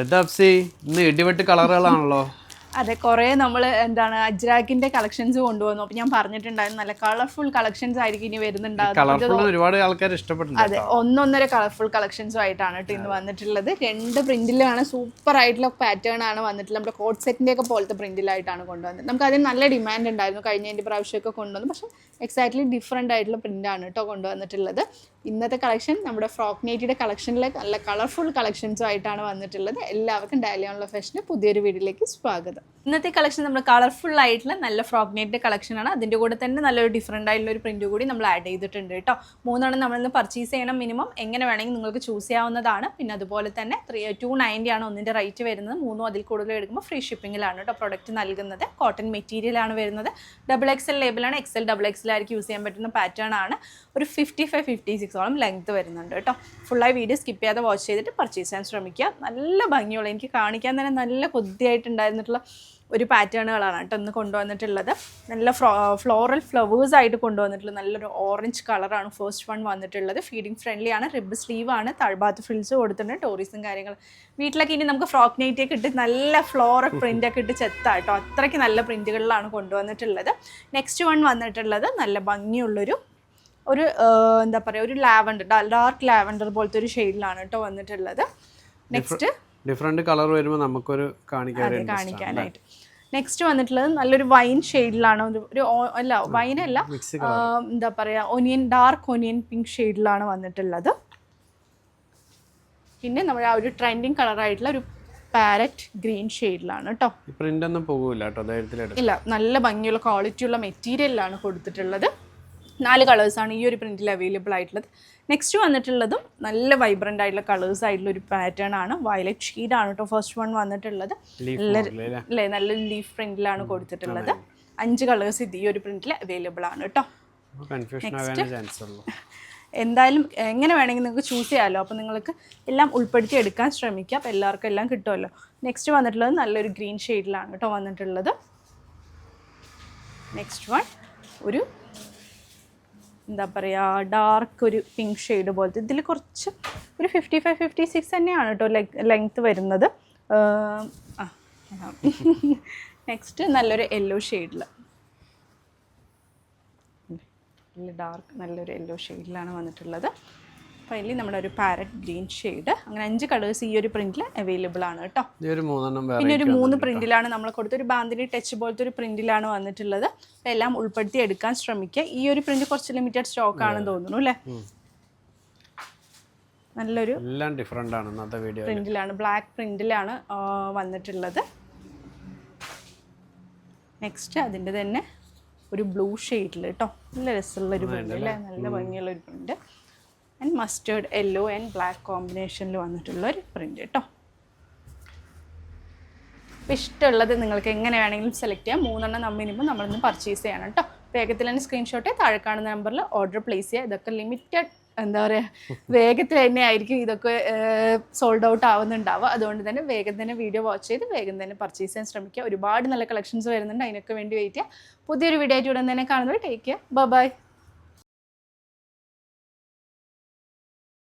എന്താ അപ്സി ഇന്ന് ഇടിവെട്ട് കളറുകളാണല്ലോ. അതെ, കുറേ നമ്മൾ അജ്രാക്കിന്റെ കളക്ഷൻസ് കൊണ്ടുവന്നു. അപ്പോൾ ഞാൻ പറഞ്ഞിട്ടുണ്ടായിരുന്നു നല്ല കളർഫുൾ കളക്ഷൻസ് ആയിരിക്കും ഇനി വരുന്നുണ്ടാകും. ഒരുപാട് ആൾക്കാർ ഇഷ്ടപ്പെടുന്നു. അതെ, ഒന്നൊന്നര കളർഫുൾ കളക്ഷൻസും ആയിട്ടാണ് കേട്ടോ ഇന്ന് വന്നിട്ടുള്ളത്. 2 പ്രിന്റിലാണ്, സൂപ്പർ ആയിട്ടുള്ള പാറ്റേൺ ആണ് വന്നിട്ടുള്ളത്. നമ്മുടെ കോട്ട് സെറ്റിന്റെ ഒക്കെ പോലത്തെ പ്രിന്റിലായിട്ടാണ് കൊണ്ടുവന്നത്. നമുക്ക് അതിന് നല്ല ഡിമാൻഡ് ഉണ്ടായിരുന്നു കഴിഞ്ഞ പ്രാവശ്യമൊക്കെ കൊണ്ടുവന്നു. പക്ഷേ എക്സാക്ട്ലി ഡിഫറെൻ്റ് ആയിട്ടുള്ള പ്രിന്റാണ് കേട്ടോ കൊണ്ടുവന്നിട്ടുള്ളത്. ഇന്നത്തെ കളക്ഷൻ നമ്മുടെ ഫ്രോക്ക് നൈറ്റിയുടെ കളക്ഷനിലേക്ക് നല്ല കളർഫുൾ കളക്ഷൻസും ആയിട്ടാണ് വന്നിട്ടുള്ളത്. എല്ലാവർക്കും ഡെയിലി ഓൺലൈൻ ഫാഷൻ്റെ പുതിയൊരു വീഡിയോയിലേക്ക് സ്വാഗതം. ഇന്നത്തെ കളക്ഷൻ നമ്മൾ കളർഫുൾ ആയിട്ടുള്ള നല്ല ഫ്രോക്ക് നൈറ്റിൻ്റെ കളക്ഷനാണ്. അതിൻ്റെ കൂടെ തന്നെ നല്ലൊരു ഡിഫറെൻ്റ് ആയിട്ടുള്ള ഒരു പ്രിന്റ് കൂടി നമ്മൾ ആഡ് ചെയ്തിട്ടുണ്ട് കേട്ടോ. 3 നമ്മളിന്ന് പർച്ചേസ് ചെയ്യണം. മിനിമം എങ്ങനെ വേണമെങ്കിൽ നിങ്ങൾക്ക് ചൂസ് ചെയ്യാവുന്നതാണ്. പിന്നെ അതുപോലെ തന്നെ 290 ആണ് ഒന്നിൻ്റെ റേറ്റ് വരുന്നത്. 3 അതിൽ കൂടുതൽ എടുക്കുമ്പോൾ ഫ്രീ ഷിപ്പിങ്ങിലാണ് കേട്ടോ പ്രൊഡക്റ്റ് നൽകുന്നത്. കോട്ടൺ മെറ്റീരിയലാണ് വരുന്നത്. XXL ലേബിളാണ്. XL ആയിരിക്കും യൂസ് ചെയ്യാൻ പറ്റുന്ന പാറ്റേൺ ആണ്. ഒരു 55-56ഓളം ലെങ്ത് വരുന്നുണ്ട് കേട്ടോ. ഫുള്ളായി വീഡിയോ സ്കിപ്പ് ചെയ്യാതെ വാച്ച് ചെയ്തിട്ട് പർച്ചേസ് ചെയ്യാൻ ശ്രമിക്കുക. നല്ല ഭംഗിയുള്ള, എനിക്ക് കാണിക്കാൻ തന്നെ നല്ല കൊതിയായിട്ടുണ്ടായിരുന്നിട്ടുള്ള ഒരു പാറ്റേണുകളാണ് കേട്ടോ ഇന്ന് കൊണ്ടുവന്നിട്ടുള്ളത്. നല്ല ഫ്ലോറൽ ഫ്ലവേഴ്സ് ആയിട്ട് കൊണ്ടുവന്നിട്ടുള്ള നല്ലൊരു ഓറഞ്ച് കളറാണ് ഫസ്റ്റ് വൺ വന്നിട്ടുള്ളത്. ഫീഡിങ് ഫ്രണ്ട്ലി ആണ്. റിബ് സ്ലീവ് ആണ്. താഴ്ഭാഗത്ത് ഫ്രിൽസ് കൊടുത്തിട്ടുണ്ട്. ടോറീസും കാര്യങ്ങൾ വീട്ടിലൊക്കെ ഇനി നമുക്ക് ഫ്രോക്ക് നൈറ്റിയൊക്കെ ഇട്ട് നല്ല ഫ്ലോറൽ പ്രിൻ്റൊക്കെ ഇട്ട് ചെത്താട്ടോ. അത്രയ്ക്ക് നല്ല പ്രിൻറ്റുകളിലാണ് കൊണ്ടുവന്നിട്ടുള്ളത്. നെക്സ്റ്റ് വൺ വന്നിട്ടുള്ളത് നല്ല ഭംഗിയുള്ളൊരു എന്താ പറയുക, ഒരു ലാവൻഡർ, ഡാർക്ക് ലാവൻഡർ പോലത്തെ ഒരു ഷെയ്ഡിലാണ് കേട്ടോ വന്നിട്ടുള്ളത്. നെക്സ്റ്റ് ഡിഫറെന്റ് കളർ വരുമ്പോൾ നമുക്കൊരു കാണിക്കാനായിട്ട്. നെക്സ്റ്റ് വന്നിട്ടുള്ളത് നല്ലൊരു വൈൻ ഷെയ്ഡിലാണ്. അല്ല വൈനല്ല, എന്താ പറയുക, ഡാർക്ക് ഒനിയൻ പിങ്ക് ഷെയ്ഡിലാണ് വന്നിട്ടുള്ളത്. പിന്നെ നമ്മുടെ ആ ഒരു ട്രെൻഡിങ് കളറായിട്ടുള്ള ഒരു പാരറ്റ് ഗ്രീൻ ഷെയ്ഡിലാണ് കേട്ടോ. ഇല്ല, നല്ല ഭംഗിയുള്ള ക്വാളിറ്റിയുള്ള മെറ്റീരിയലാണ് കൊടുത്തിട്ടുള്ളത്. 4 കളേഴ്സാണ് ഈ ഒരു പ്രിന്റിൽ അവൈലബിൾ ആയിട്ടുള്ളത്. നെക്സ്റ്റ് വന്നിട്ടുള്ളതും നല്ല വൈബ്രൻ്റ് ആയിട്ടുള്ള കളേഴ്സ് ആയിട്ടുള്ള ഒരു പാറ്റേൺ ആണ്. വയലറ്റ് ഷെയ്ഡാണ് കേട്ടോ ഫസ്റ്റ് വൺ വന്നിട്ടുള്ളത്. നല്ല ലീഫ് പ്രിന്റിലാണ് കൊടുത്തിട്ടുള്ളത്. 5 കളേഴ്സ് ഇത് ഈ ഒരു പ്രിന്റിൽ അവൈലബിൾ ആണ് കേട്ടോ. എന്തായാലും എങ്ങനെ വേണമെങ്കിൽ നിങ്ങൾക്ക് ചൂസ് ചെയ്യാമല്ലോ. അപ്പോൾ നിങ്ങൾക്ക് എല്ലാം ഉൾപ്പെടുത്തി എടുക്കാൻ ശ്രമിക്കുക. അപ്പോൾ എല്ലാവർക്കും എല്ലാം കിട്ടുമല്ലോ. നെക്സ്റ്റ് വന്നിട്ടുള്ളത് നല്ലൊരു ഗ്രീൻ ഷെയ്ഡിലാണ് കേട്ടോ വന്നിട്ടുള്ളത്. നെക്സ്റ്റ് വൺ ഒരു എന്താ പറയുക, ഡാർക്ക് ഒരു പിങ്ക് ഷെയ്ഡ് പോലത്തെ. ഇതിൽ കുറച്ച് ഒരു 55-56 തന്നെയാണ് കേട്ടോ ലെങ്ത്ത് വരുന്നത്. നെക്സ്റ്റ് നല്ലൊരു യെല്ലോ ഷെയ്ഡിൽ, ഡാർക്ക് നല്ലൊരു യെല്ലോ ഷെയ്ഡിലാണ് വന്നിട്ടുള്ളത്. അപ്പോൾ അതിൽ നമ്മുടെ ഒരു പാരറ്റ് ഗ്രീൻ ഷെയ്ഡ്. അങ്ങനെ 5 കളേഴ്സ് ഈ ഒരു പ്രിന്റിൽ അവൈലബിൾ ആണ് കേട്ടോ. പിന്നെ ഒരു 3 പ്രിന്റിലാണ് നമ്മൾ കൊടുത്ത ഒരു ബാന്തിനി ടച്ച് പോലത്തെ ഒരു പ്രിന്റിലാണ് വന്നിട്ടുള്ളത്. അപ്പോൾ എല്ലാം ഉൾപ്പെടുത്തി എടുക്കാൻ ശ്രമിക്കുക. ഈ ഒരു പ്രിന്റ് കുറച്ച് ലിമിറ്റഡ് സ്റ്റോക്ക് ആണെന്ന് തോന്നുന്നു അല്ലേ. നല്ലൊരു പ്രിന്റിലാണ്, ബ്ലാക്ക് പ്രിന്റിലാണ് വന്നിട്ടുള്ളത്. നെക്സ്റ്റ് അതിൻ്റെ തന്നെ ഒരു ബ്ലൂ ഷെയ്ഡിൽ കേട്ടോ. നല്ല രസമുള്ള ഒരു പ്രിന്റ് അല്ലേ, നല്ല ഭംഗിയുള്ള ഒരു print. And mustard yellow and black കോമ്പിനേഷനിൽ വന്നിട്ടുള്ള ഒരു പ്രിന്റ് കേട്ടോ. അപ്പോൾ ഇഷ്ടമുള്ളത് നിങ്ങൾക്ക് എങ്ങനെ വേണമെങ്കിലും സെലക്ട് ചെയ്യാം. 3 മിനിമം നമ്മളിന്ന് പർച്ചേസ് ചെയ്യണം കേട്ടോ. വേഗത്തിൽ തന്നെ സ്ക്രീൻഷോട്ട് താഴെ കാണുന്ന നമ്പറിൽ ഓർഡർ പ്ലേസ് ചെയ്യുക. ഇതൊക്കെ ലിമിറ്റഡ്, എന്താ പറയുക, വേഗത്തിൽ തന്നെ ആയിരിക്കും ഇതൊക്കെ സോൾഡ് ഔട്ട് ആവുന്നുണ്ടാവുക. അതുകൊണ്ട് തന്നെ വേഗം തന്നെ വീഡിയോ വാച്ച് ചെയ്ത് വേഗം തന്നെ പർച്ചേസ് ചെയ്യാൻ ശ്രമിക്കുക. ഒരുപാട് നല്ല കളക്ഷൻസ് വരുന്നുണ്ട്, അതിനൊക്കെ വേണ്ടി വെയിറ്റ് ചെയ്യുക. പുതിയൊരു വീഡിയോ ആയിട്ട് ഉടൻ തന്നെ കാണുന്നത്. Take care, by.